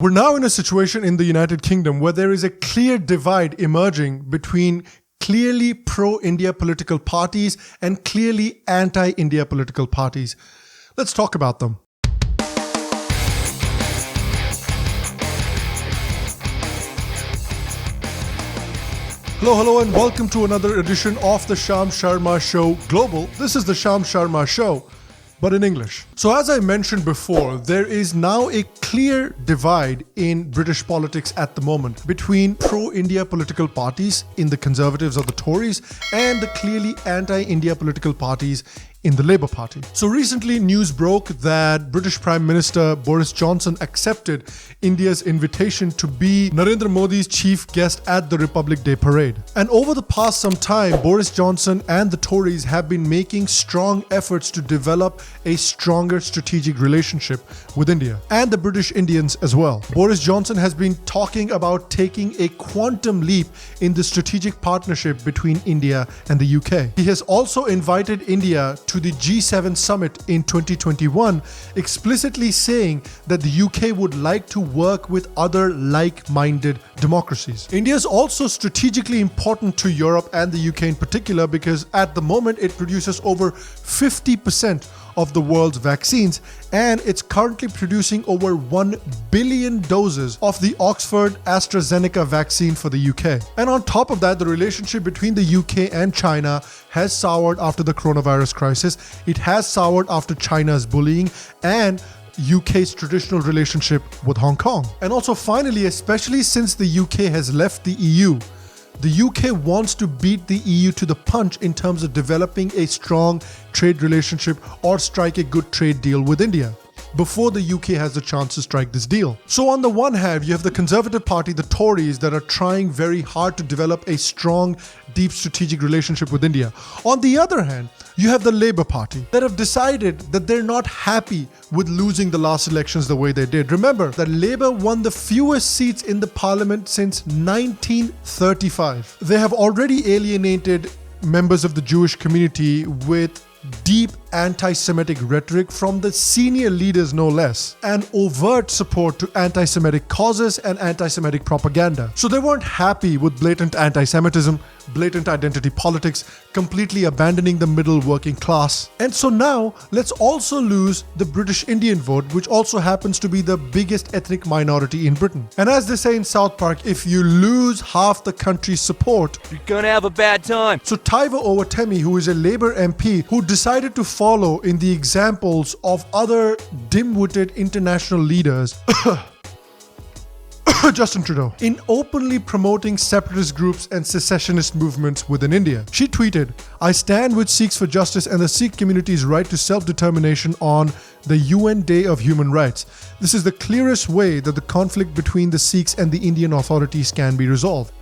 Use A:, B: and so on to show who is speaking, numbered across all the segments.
A: We're now in a situation in the United Kingdom where there is a clear divide emerging between clearly pro-India political parties and clearly anti-India political parties. Let's talk about them. Hello, and welcome to another edition of the Sham Sharma Show Global. This is the Sham Sharma Show, but in English. So as I mentioned before, there is now a clear divide in British politics at the moment between pro-India political parties in the Conservatives or the Tories and the clearly anti-India political parties in the Labour Party. So recently news broke that British Prime Minister Boris Johnson accepted India's invitation to be Narendra Modi's chief guest at the Republic Day parade. And over the past some time, Boris Johnson and the Tories have been making strong efforts to develop a stronger strategic relationship with India and the British Indians as well. Boris Johnson has been talking about taking a quantum leap in the strategic partnership between India and the UK. He has also invited India to the G7 summit in 2021, explicitly saying that the UK would like to work with other like-minded democracies. India is also strategically important to Europe and the UK in particular because at the moment it produces over 50% of the world's vaccines, and it's currently producing over 1 billion doses of the Oxford AstraZeneca vaccine for the UK. And on top of that, the relationship between the UK and China has soured after the coronavirus crisis. It has soured after China's bullying and UK's traditional relationship with Hong Kong. And also finally, especially since the UK has left the EU, the UK wants to beat the EU to the punch in terms of developing a strong trade relationship or strike a good trade deal with India before the UK has the chance to strike this deal. So on the one hand, you have the Conservative Party, the Tories, that are trying very hard to develop a strong, deep strategic relationship with India. On the other hand, you have the Labour Party that have decided that they're not happy with losing the last elections the way they did. Remember that Labour won the fewest seats in the parliament since 1935. They have already alienated members of the Jewish community with deep anti-Semitic rhetoric from the senior leaders no less, and overt support to anti-Semitic causes and anti-Semitic propaganda. So they weren't happy with blatant anti-Semitism, blatant identity politics, completely abandoning the middle working class. And so now let's also lose the British Indian vote, which also happens to be the biggest ethnic minority in Britain. And as they say in South Park, if you lose half the country's support,
B: you're gonna have a bad time.
A: So Taiwo Owatemi, who is a Labour MP who decided to follow in the examples of other dim-witted international leaders Justin Trudeau, in openly promoting separatist groups and secessionist movements within India. She tweeted, "I stand with Sikhs for justice and the Sikh community's right to self-determination on the UN Day of Human Rights. This is the clearest way that the conflict between the Sikhs and the Indian authorities can be resolved."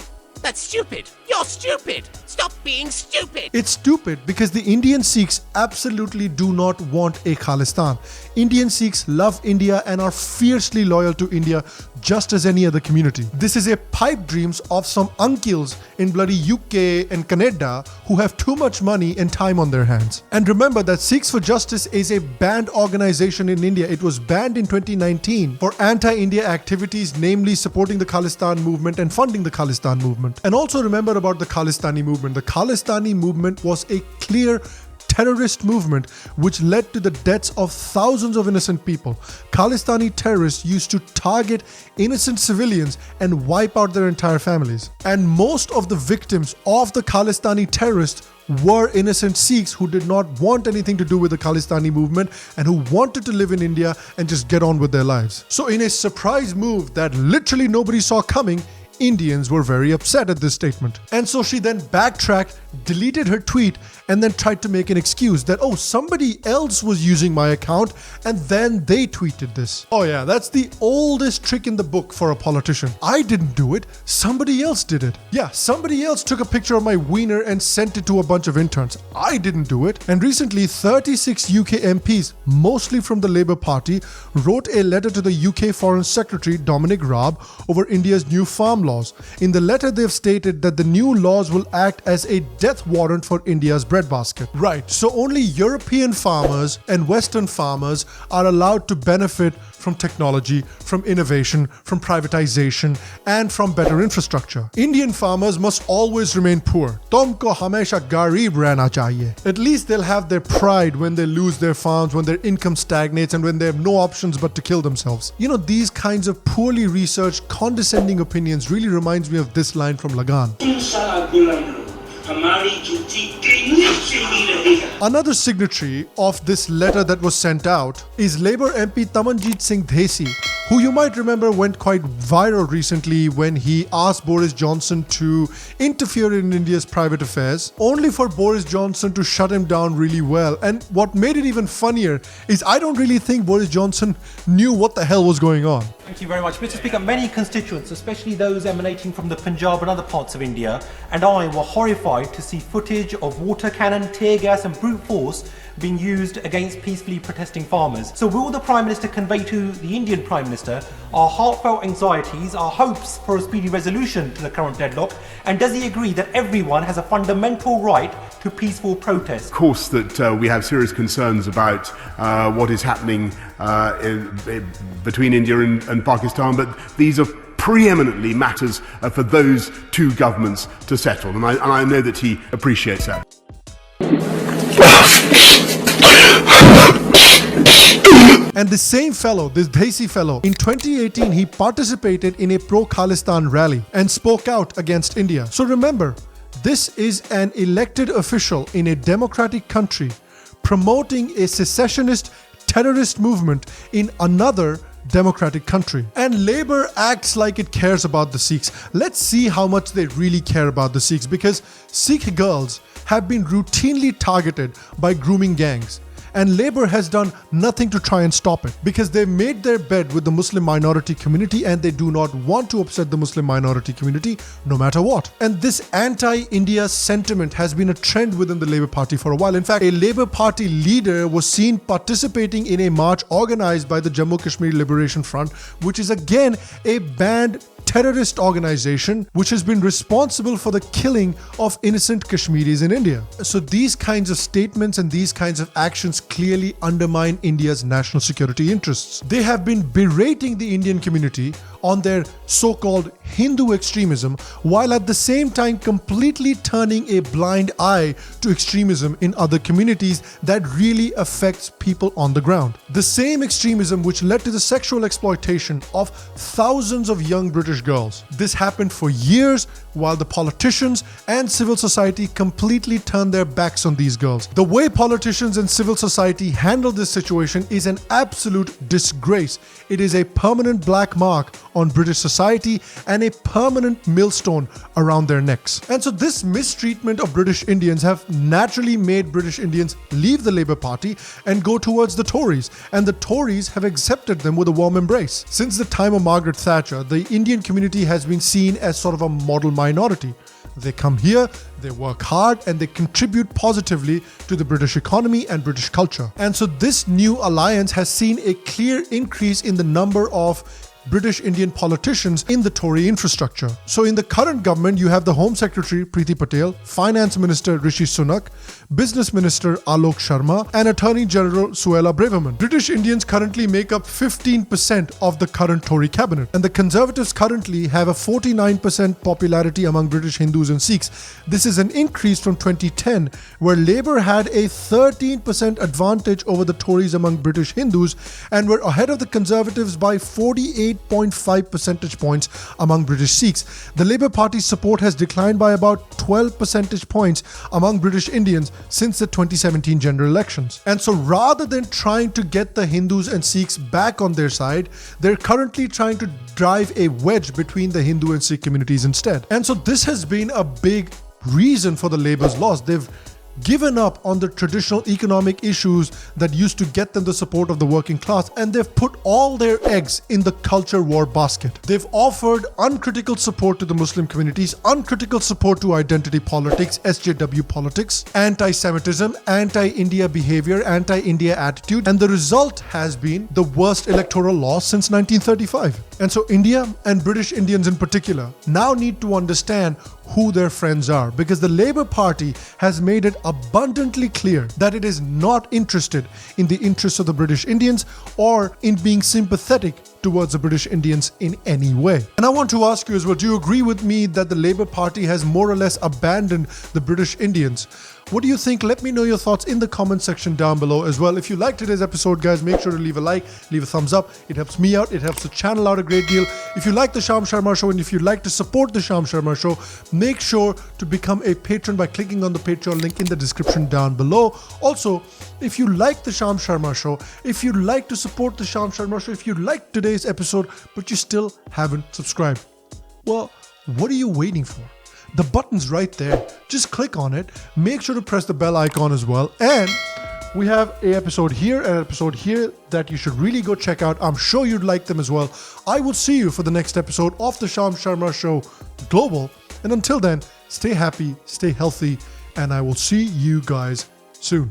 B: That's stupid. You're stupid. Stop being stupid.
A: It's stupid because the Indian Sikhs absolutely do not want a Khalistan. Indian Sikhs love India and are fiercely loyal to India just as any other community. This is a pipe dreams of some uncles in bloody UK and Canada who have too much money and time on their hands. And remember that Sikhs for Justice is a banned organization in India. It was banned in 2019 for anti-India activities, namely supporting the Khalistan movement and funding the Khalistan movement. And also remember about the Khalistani movement. The Khalistani movement was a clear terrorist movement which led to the deaths of thousands of innocent people. Khalistani terrorists used to target innocent civilians and wipe out their entire families. And most of the victims of the Khalistani terrorists were innocent Sikhs who did not want anything to do with the Khalistani movement and who wanted to live in India and just get on with their lives. So in a surprise move that literally nobody saw coming, Indians were very upset at this statement. And so she then backtracked, deleted her tweet, and then tried to make an excuse that, oh, somebody else was using my account and then they tweeted this. Oh yeah, that's the oldest trick in the book for a politician. I didn't do it, somebody else did it. Yeah, somebody else took a picture of my wiener and sent it to a bunch of interns. I didn't do it. And recently, 36 UK MPs, mostly from the Labour Party, wrote a letter to the UK Foreign Secretary Dominic Raab over India's new farm laws. In the letter, they've stated that the new laws will act as a death warrant for India's breadbasket. Right, so only European farmers and Western farmers are allowed to benefit from technology, from innovation, from privatization, and from better infrastructure. Indian farmers must always remain poor. Tumko hamesha garib rehna chahiye. At least they'll have their pride when they lose their farms, when their income stagnates, and when they have no options but to kill themselves. You know, these kinds of poorly researched, condescending opinions really reminds me of this line from Lagan. Another signatory of this letter that was sent out is Labour MP Tanmanjeet Singh Dhesi, who you might remember went quite viral recently when he asked Boris Johnson to interfere in India's private affairs, only for Boris Johnson to shut him down really well. And what made it even funnier is I don't really think Boris Johnson knew what the hell was going on.
C: Thank you very much. Mr. Speaker, many constituents, especially those emanating from the Punjab and other parts of India, and I were horrified to see footage of water cannon, tear gas and brute force being used against peacefully protesting farmers. So will the Prime Minister convey to the Indian Prime Minister our heartfelt anxieties, our hopes for a speedy resolution to the current deadlock, and does he agree that everyone has a fundamental right to peaceful protest?
D: Of course that we have serious concerns about what is happening between India and Pakistan, but these are preeminently matters for those two governments to settle, and I know that he appreciates that.
A: And the same fellow, this Dhesi fellow, in 2018 he participated in a pro-Khalistan rally and spoke out against India. So remember, this is an elected official in a democratic country promoting a secessionist terrorist movement in another democratic country. And Labour acts like it cares about the Sikhs. Let's see how much they really care about the Sikhs, because Sikh girls have been routinely targeted by grooming gangs. And Labour has done nothing to try and stop it, because they've made their bed with the Muslim minority community and they do not want to upset the Muslim minority community no matter what. And this anti-India sentiment has been a trend within the Labour Party for a while. In fact, a Labour Party leader was seen participating in a march organized by the Jammu Kashmir Liberation Front, which is again a banned terrorist organization which has been responsible for the killing of innocent Kashmiris in India. So these kinds of statements and these kinds of actions clearly undermine India's national security interests. They have been berating the Indian community on their so-called Hindu extremism, while at the same time completely turning a blind eye to extremism in other communities that really affects people on the ground. The same extremism which led to the sexual exploitation of thousands of young British girls. This happened for years while the politicians and civil society completely turned their backs on these girls. The way politicians and civil society handle this situation is an absolute disgrace. It is a permanent black mark on British society and a permanent millstone around their necks. And so this mistreatment of British Indians have naturally made British Indians leave the Labour Party and go towards the Tories, and the Tories have accepted them with a warm embrace. Since the time of Margaret Thatcher, the Indian community has been seen as sort of a model minority. They come here, they work hard, and they contribute positively to the British economy and British culture. And so this new alliance has seen a clear increase in the number of British Indian politicians in the Tory infrastructure. So in the current government, you have the Home Secretary Priti Patel, Finance Minister Rishi Sunak, Business Minister Alok Sharma, and Attorney General Suella Braverman. British Indians currently make up 15% of the current Tory cabinet, and the Conservatives currently have a 49% popularity among British Hindus and Sikhs. This is an increase from 2010, where Labour had a 13% advantage over the Tories among British Hindus and were ahead of the Conservatives by 48.5 percentage points among British Sikhs. The Labour Party's support has declined by about 12 percentage points among British Indians since the 2017 general elections. And so rather than trying to get the Hindus and Sikhs back on their side, they're currently trying to drive a wedge between the Hindu and Sikh communities instead. And so this has been a big reason for the Labour's loss. They've given up on the traditional economic issues that used to get them the support of the working class, and they've put all their eggs in the culture war basket. They've offered uncritical support to the Muslim communities, uncritical support to identity politics, SJW politics, anti-Semitism, anti-India behavior, anti-India attitude, and the result has been the worst electoral loss since 1935. And so India and British Indians in particular now need to understand who their friends are, because the Labour Party has made it abundantly clear that it is not interested in the interests of the British Indians or in being sympathetic towards the British Indians in any way. And I want to ask you as well, do you agree with me that the Labour Party has more or less abandoned the British Indians? What do you think? Let me know your thoughts in the comment section down below as well. If you liked today's episode, guys, make sure to leave a like, leave a thumbs up. It helps me out. It helps the channel out a great deal. If you like the Sham Sharma Show and if you'd like to support the Sham Sharma Show, make sure to become a patron by clicking on the Patreon link in the description down below. Also, if you like the Sham Sharma Show, if you'd like to support the Sham Sharma Show, if you liked today's episode but you still haven't subscribed, well, what are you waiting for? The button's right there. Just click on it. Make sure to press the bell icon as well. And we have an episode here and an episode here that you should really go check out. I'm sure you'd like them as well. I will see you for the next episode of the Sham Sharma Show Global. And until then, stay happy, stay healthy, and I will see you guys soon.